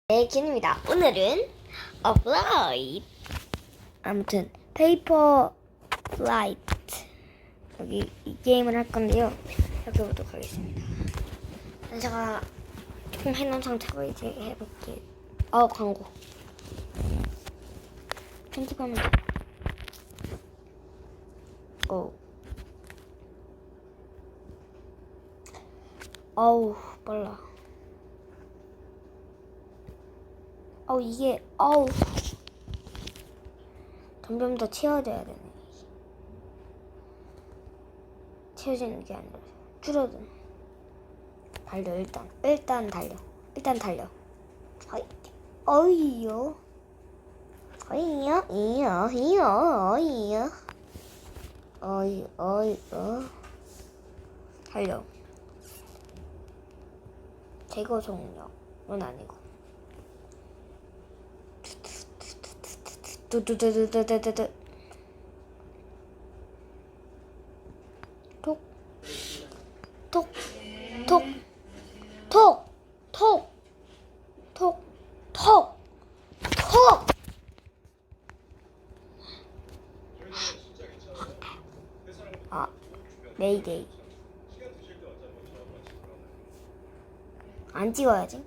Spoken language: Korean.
네, 킨입니다. 오늘은 플라이트, 아무튼 페이퍼 플라이트 여기 이 게임을 할 건데요. 해보도록 하겠습니다. 제가 조금 해놓은 상태로 이제 해볼게요. 광고 편집하면 돼. 빨라. 이게 점점 더 채워져야 되네. 채워지는 게 아니라 줄어드네. 달려. 일단 달려. 어이요. 달려. 제거 종료는 아니고. 두두두두두두두. 톡. 메이데이. 안 찍어야지.